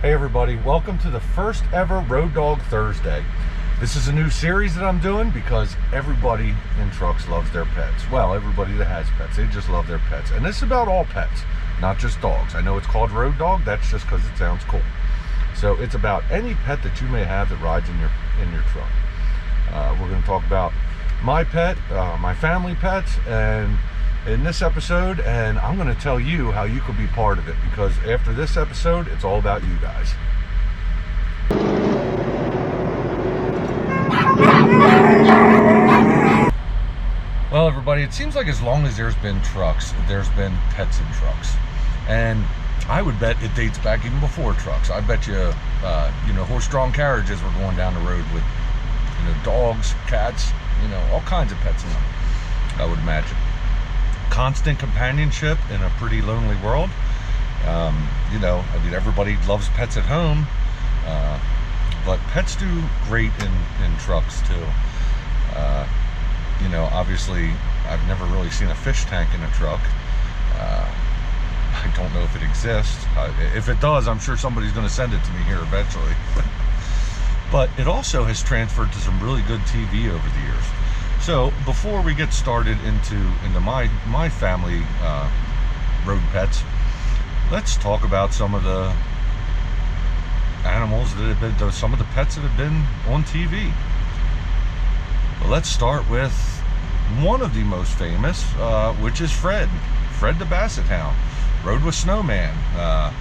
Hey everybody, welcome to the first ever Road Dog Thursday. This is a new series that I'm doing because everybody in trucks loves their pets. Well, everybody that has pets, they just love their pets. And this is about all pets, not just dogs. I know it's called Road Dog, that's just because it sounds cool. So it's about any pet that you may have that rides in your truck. We're going to talk about my pet, my family pets, and in this episode, and I'm going to tell you how you could be part of it, because after this episode, it's all about you guys. Well, everybody, it seems like as long as there's been trucks, there's been pets in trucks. And I would bet it dates back even before trucks. I bet you, horse-drawn carriages were going down the road with, dogs, cats, all kinds of pets in them, I would imagine. Constant companionship in a pretty lonely world. Everybody loves pets at home, but pets do great in trucks too. Obviously, I've never really seen a fish tank in a truck. I don't know if it exists. If it does, I'm sure somebody's going to send it to me here eventually. But it also has transferred to some really good TV over the years. So before we get started into my family road pets, let's talk about some of the animals that have been, some of the pets that have been on TV. Well, let's start with one of the most famous, which is Fred the Basset Hound. Rode with Snowman. Got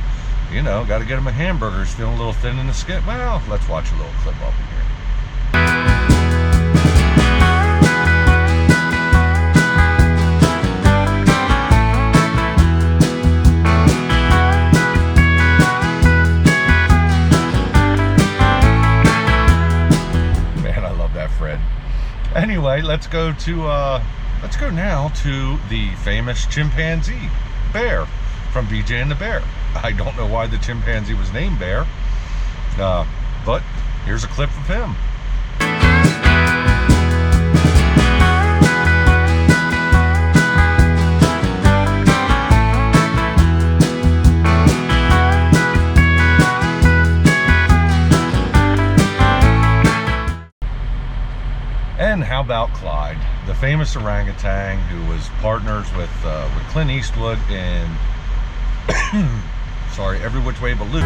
to get him a hamburger. He's feeling a little thin in the skin. Well, let's watch a little clip up in here. Anyway, let's go now to the famous chimpanzee, Bear, from BJ and the Bear. I don't know why the chimpanzee was named Bear, but here's a clip of him. And how about Clyde, the famous orangutan who was partners with Clint Eastwood in Every Which Way But Loose.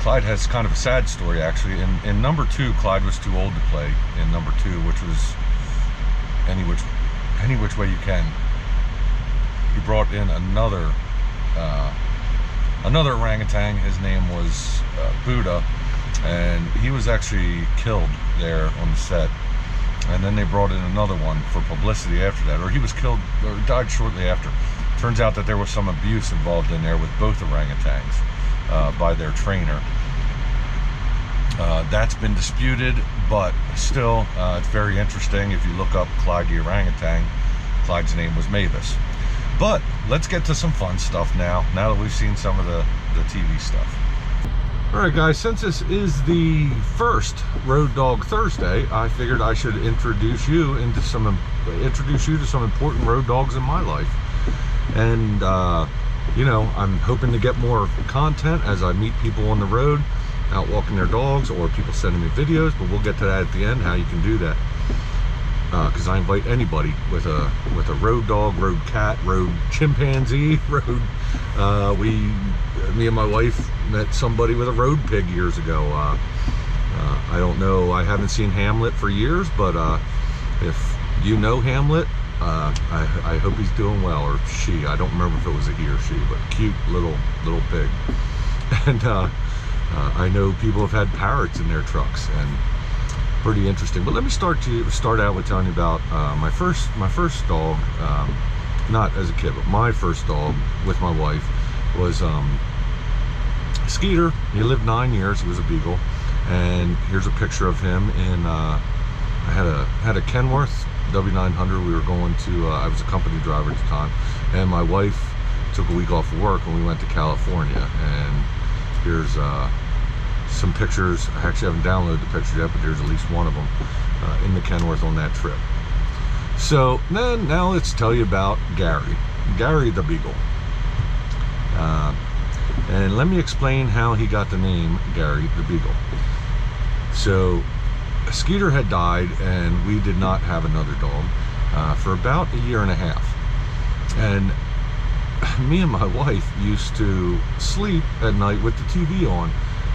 Clyde has kind of a sad story, actually. In number 2, Clyde was too old to play in number 2, which was Any Which Way You Can. He brought in another orangutan. His name was Buddha, and he was actually killed there on the set. And then they brought in another one for publicity after that, or he was killed or died shortly after. Turns out that there was some abuse involved in there with both orangutans by their trainer. That's been disputed, but still, it's very interesting. If you look up Clyde the orangutan, Clyde's name was Mavis. But let's get to some fun stuff now that we've seen some of the TV stuff. Alright guys, since this is the first Road Dog Thursday, I figured I should introduce you to some important road dogs in my life. And I'm hoping to get more content as I meet people on the road, out walking their dogs, or people sending me videos, but we'll get to that at the end, how you can do that. Because I invite anybody with a road dog, road cat, road chimpanzee, me and my wife met somebody with a road pig years ago. I don't know, I haven't seen Hamlet for years, but if you know Hamlet, I hope he's doing well, or she. I don't remember if it was a he or she, but cute little pig. And I know people have had parrots in their trucks, and pretty interesting. But let me start out with telling you about my first dog, not as a kid, but my first dog with my wife was Skeeter. He lived 9 years. He was a beagle, and here's a picture of him in I had a Kenworth W900. We were going to I was a company driver at the time, and my wife took a week off of work and we went to California, and Here's some pictures. I actually haven't downloaded the pictures yet, but there's at least one of them in the Kenworth on that trip. So then now let's tell you about Gary the Beagle. And let me explain how he got the name Gary the Beagle. So Skeeter had died, and we did not have another dog for about 1.5 years. And me and my wife used to sleep at night with the TV on.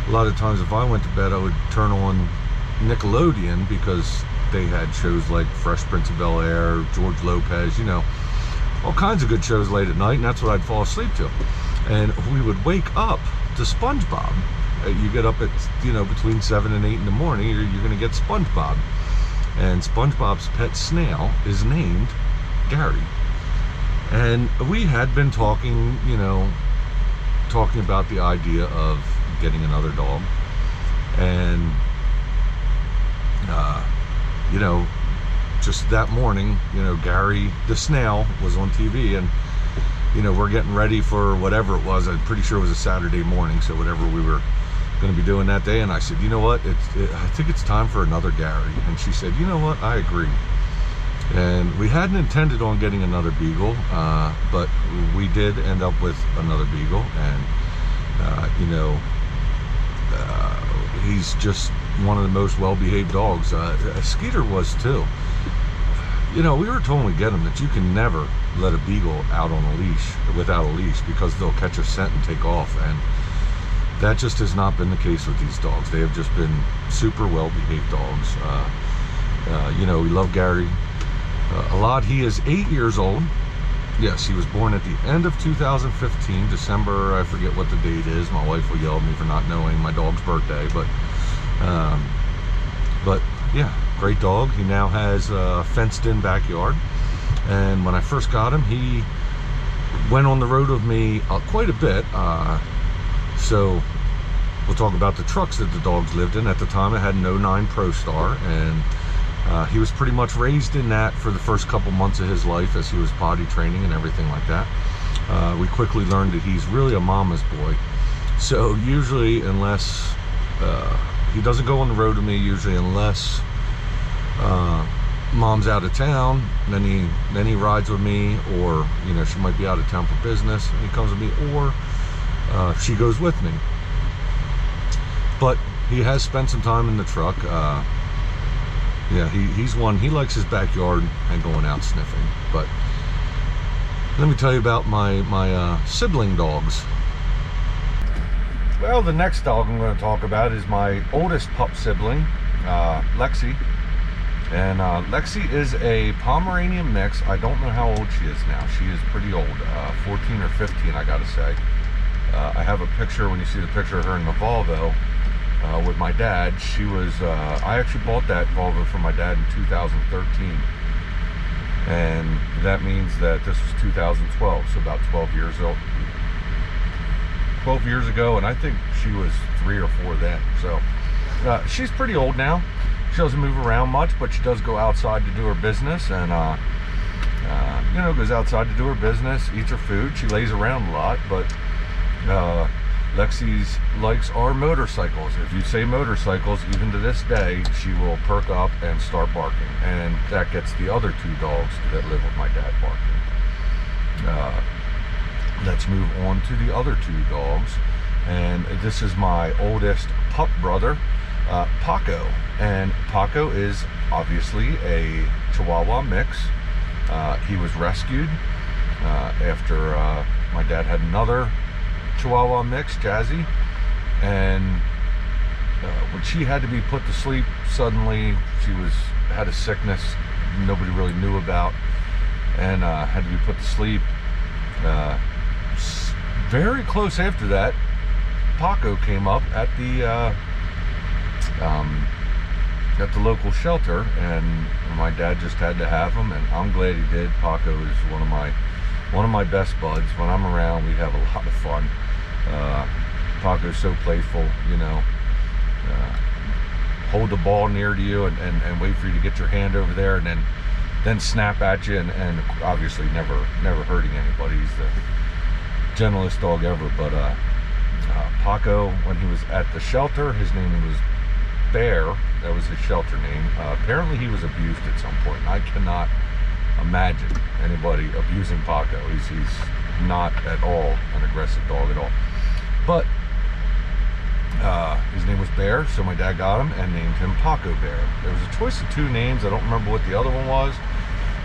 A lot of times if I went to bed, I would turn on Nickelodeon, because they had shows like Fresh Prince of Bel-Air, George Lopez, you know, all kinds of good shows late at night, and that's what I'd fall asleep to. And we would wake up to SpongeBob. You get up at, you know, between 7 and 8 in the morning, you're going to get SpongeBob. And SpongeBob's pet snail is named Gary. And we had been talking, you know, talking about the idea of getting another dog. And, you know, just that morning, you know, Gary the snail was on TV, and, you know, we're getting ready for whatever it was. I'm pretty sure it was a Saturday morning, so whatever we were going to be doing that day. And I said, you know what, I think it's time for another Gary. And she said, you know what, I agree. And we hadn't intended on getting another Beagle, but we did end up with another Beagle. And you know, he's just one of the most well-behaved dogs. Skeeter was too. You know, we were told when we get him that you can never let a Beagle out on a leash, without a leash, because they'll catch a scent and take off. And that just has not been the case with these dogs. They have just been super well-behaved dogs. You know, we love Gary a lot. He is 8 years old. Yes, he was born at the end of 2015, December, I forget what the date is. My wife will yell at me for not knowing my dog's birthday, but yeah, great dog. He now has a fenced-in backyard, and when I first got him, he went on the road with me quite a bit. So we'll talk about the trucks that the dogs lived in. At the time, I had an 09 Pro Star, and he was pretty much raised in that for the first couple months of his life as he was potty training and everything like that. We quickly learned that he's really a mama's boy. So usually, unless he doesn't go on the road with me, usually unless mom's out of town, then he rides with me, or, you know, she might be out of town for business and he comes with me, or she goes with me. But he has spent some time in the truck. Yeah, he's one, he likes his backyard and going out sniffing. But let me tell you about my sibling dogs. Well, the next dog I'm going to talk about is my oldest pup sibling, Lexi. And Lexi is a Pomeranian mix. I don't know how old she is now. She is pretty old, 14 or 15, I gotta say. I have a picture, when you see the picture of her in the Volvo with my dad. She was, I actually bought that Volvo for my dad in 2013. And that means that this was 2012, so about 12 years old. 12 years ago, and I think she was 3 or 4 then. So she's pretty old now. She doesn't move around much, but she does go outside to do her business, and you know, goes outside to do her business, eats her food. She lays around a lot, but Lexi's likes are motorcycles. If you say motorcycles, even to this day, she will perk up and start barking, and that gets the other 2 dogs that live with my dad barking. Let's move on to the other 2 dogs, and this is my oldest pup brother, Paco. And Paco is obviously a Chihuahua mix. He was rescued after my dad had another Chihuahua mix, Jazzy, and when she had to be put to sleep suddenly, she had a sickness nobody really knew about, and had to be put to sleep. Very close after that, Paco came up at the local shelter, and my dad just had to have him, and I'm glad he did. Paco is one of my best buds. When I'm around, we have a lot of fun. Paco's so playful, you know. Hold the ball near to you and wait for you to get your hand over there, and then snap at you, and obviously never hurting anybody. He's the gentlest dog ever. But Paco, when he was at the shelter, his name was Bear. That was his shelter name. Apparently he was abused at some point. I cannot imagine anybody abusing Paco. He's not at all an aggressive dog at all. But his name was Bear, so my dad got him and named him Paco Bear. There was a choice of 2 names. I don't remember what the other one was.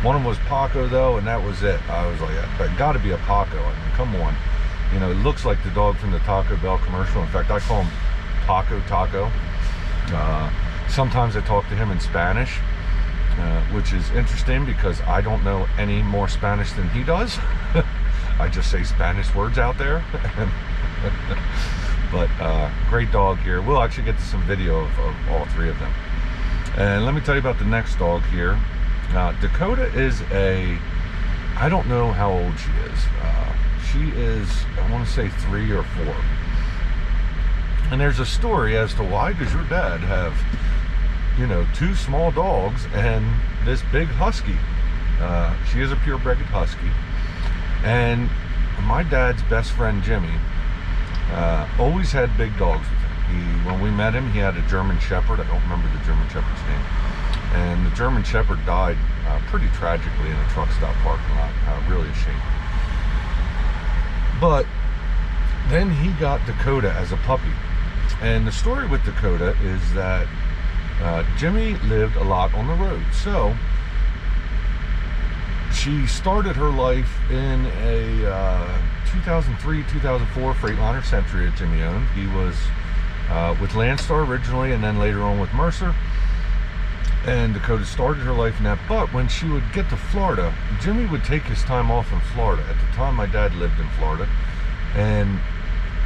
One of them was Paco though, and that was it. I was like, it got to be a Paco. I mean, come on. You know, it looks like the dog from the Taco Bell commercial. In fact, I call him Paco Taco. Sometimes I talk to him in Spanish, which is interesting because I don't know any more Spanish than he does. I just say Spanish words out there. But great dog here. We'll actually get to some video of all 3 of them. And let me tell you about the next dog here. Dakota is I don't know how old she is. She is, I want to say 3 or 4. And there's a story as to why does your dad have, you know, 2 small dogs and this big husky. She is a purebred husky. And my dad's best friend Jimmy always had big dogs with him. When we met him, he had a German Shepherd. I don't remember the German Shepherd's name. And the German Shepherd died pretty tragically in a truck stop parking lot. Really a shame. But then he got Dakota as a puppy. And the story with Dakota is that Jimmy lived a lot on the road. So she started her life in a 2003, 2004 Freightliner Century that Jimmy owned. He was with Landstar originally, and then later on with Mercer. And Dakota started her life in that. But when she would get to Florida, Jimmy would take his time off in Florida. At the time, my dad lived in Florida, and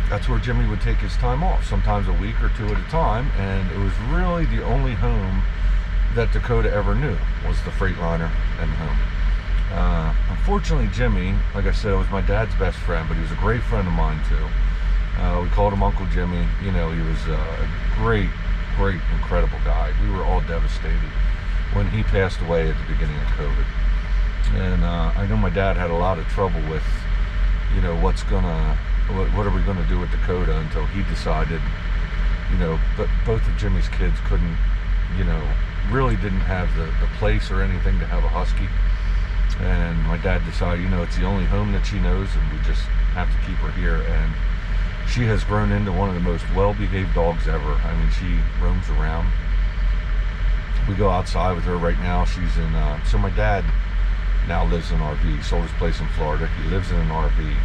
that's where Jimmy would take his time off, sometimes a week or 2 at a time. And it was really the only home that Dakota ever knew, was the Freightliner and home. Unfortunately, Jimmy, like I said, was my dad's best friend, but he was a great friend of mine too. We called him Uncle Jimmy. You know, he was a great, incredible guy. We were all devastated when he passed away at the beginning of COVID. And I know my dad had a lot of trouble with, you know, what are we gonna do with Dakota, until he decided, you know, but both of Jimmy's kids couldn't, you know, really didn't have the place or anything to have a husky. And my dad decided, you know, it's the only home that she knows, and we just have to keep her here. And she has grown into one of the most well-behaved dogs ever. I mean, she roams around. We go outside with her right now. She's in, so my dad now lives in an RV. He sold his place in Florida. He lives in an RV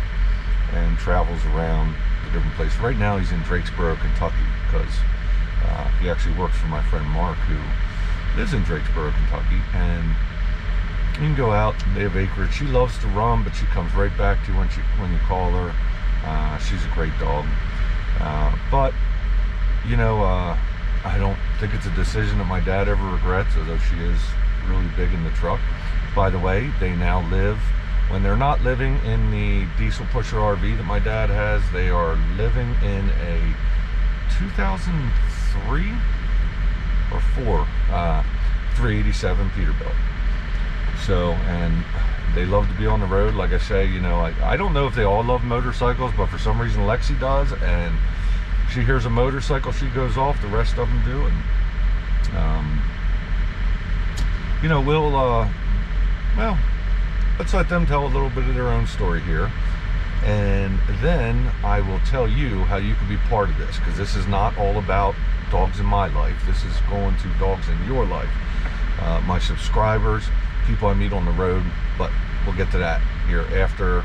and travels around the different places. Right now he's in Drakesboro, Kentucky, because he actually works for my friend Mark, who lives in Drakesboro, Kentucky. And you can go out, they have acreage. She loves to run, but she comes right back to you when you call her. She's a great dog. But, you know, I don't think it's a decision that my dad ever regrets, although she is really big in the truck. By the way, they now live, when they're not living in the diesel pusher RV that my dad has, they are living in a 2003 or 4 387 Peterbilt. So, and they love to be on the road. Like I say, you know, I don't know if they all love motorcycles, but for some reason Lexi does, and she hears a motorcycle, she goes off. The rest of them do. And you know, well, let's let them tell a little bit of their own story here, and then I will tell you how you can be part of this, because this is not all about dogs in my life. This is going to dogs in your life. My subscribers, people I meet on the road. But we'll get to that here after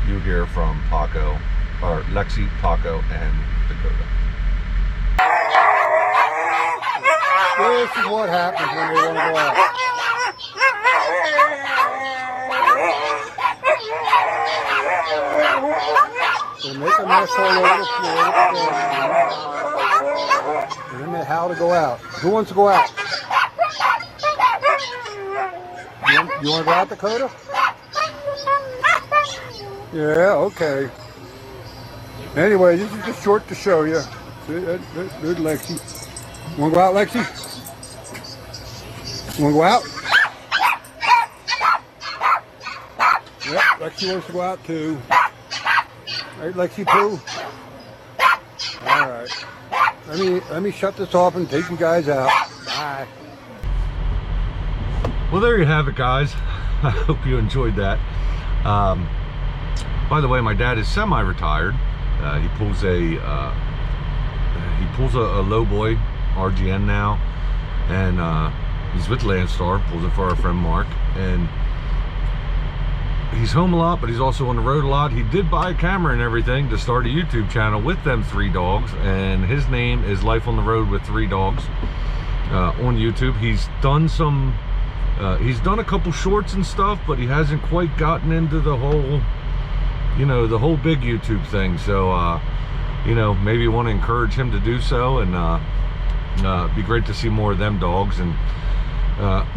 you hear from Paco, or Lexi, Paco, and Dakota. This is what happens when they want to go out. They make a mess all over the floor, and then they howl to go out. Who wants to go out? You want to go out, Dakota? Yeah, okay. Anyway, this is just short to show you. There's Lexi. Want to go out, Lexi? Want to go out? Yep, Lexi wants to go out too. Right, Lexi Pooh? All right. Let me shut this off and take you guys out. Bye. Well, there you have it, guys. I hope you enjoyed that. By the way, my dad is semi-retired. He pulls a low boy RGN now, and he's with Landstar. Pulls it for our friend Mark, and he's home a lot, but he's also on the road a lot. He did buy a camera and everything to start a YouTube channel with them 3 dogs, and his name is Life on the Road with 3 Dogs on YouTube. He's done some. He's done a couple shorts and stuff, but he hasn't quite gotten into the whole, the whole big YouTube thing. So, maybe you want to encourage him to do so, and it'd be great to see more of them dogs. And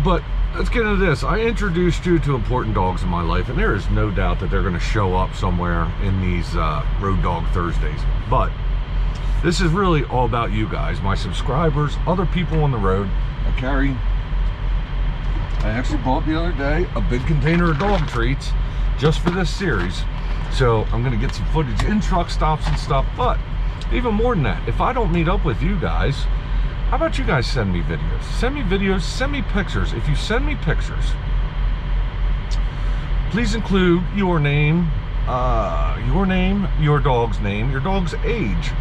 but let's get into this. I introduced you to important dogs in my life, and there is no doubt that they're going to show up somewhere in these Road Dog Thursdays. But this is really all about you guys, my subscribers, other people on the road. I actually bought the other day a big container of dog treats just for this series. So I'm gonna get some footage in truck stops and stuff. But even more than that, if I don't meet up with you guys, how about you guys send me videos? Send me videos, send me pictures. If you send me pictures, please include your name, your dog's name, your dog's age,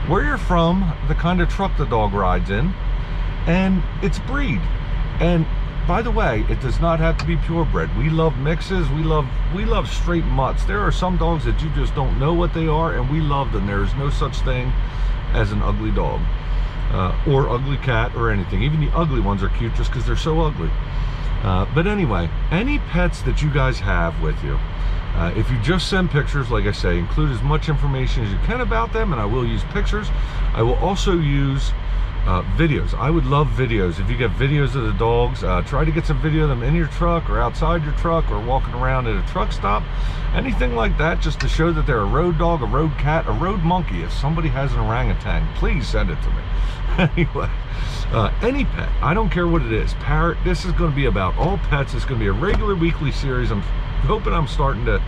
where you're from, the kind of truck the dog rides in, and its breed. And by the way, it does not have to be purebred. We love mixes. We love straight mutts. There are some dogs that you just don't know what they are, and we love them. There is no such thing as an ugly dog or ugly cat or anything. Even the ugly ones are cute just because they're so ugly. But anyway, any pets that you guys have with you, if you just send pictures, like I say, include as much information as you can about them, and I will use pictures. I will also use videos. I would love videos. If you get videos of the dogs, try to get some video of them in your truck or outside your truck or walking around at a truck stop, anything like that, just to show that they're a road dog, a road cat, a road monkey. If somebody has an orangutan, please send it to me. Anyway, any pet, I don't care what it is. Parrot. This is going to be about all pets. It's going to be a regular weekly series. I'm hoping I'm starting to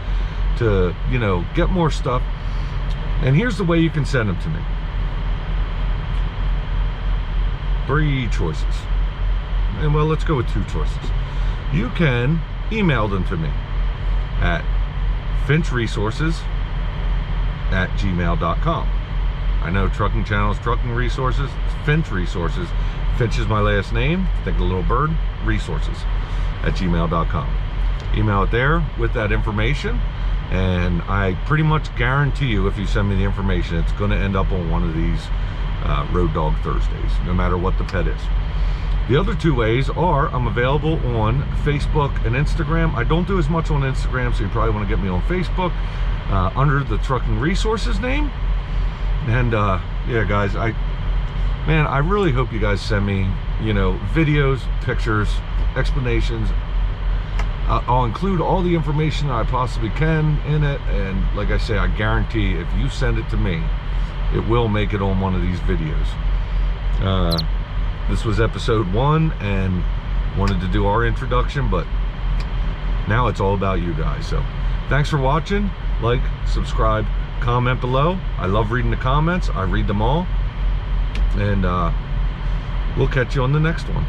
get more stuff. And here's the way you can send them to me. 3 choices. And well, let's go with 2 choices. You can email them to me at finchresources@gmail.com. I know trucking channels, trucking resources, Finchresources. Finch is my last name. Think of a little bird. Resources@gmail.com. Email it there with that information, and I pretty much guarantee you, if you send me the information, it's going to end up on one of these Road Dog Thursdays, no matter what the pet is. The other 2 ways are I'm available on Facebook and Instagram. I don't do as much on Instagram, so you probably want to get me on Facebook under the Trucking Resources name. And yeah, guys, I really hope you guys send me, videos, pictures, explanations. I'll include all the information that I possibly can in it, and like I say, I guarantee if you send it to me, it will make it on one of these videos. This was episode 1, and wanted to do our introduction, but now it's all about you guys. So thanks for watching. Like, subscribe, comment below. I love reading the comments. I read them all, and we'll catch you on the next one.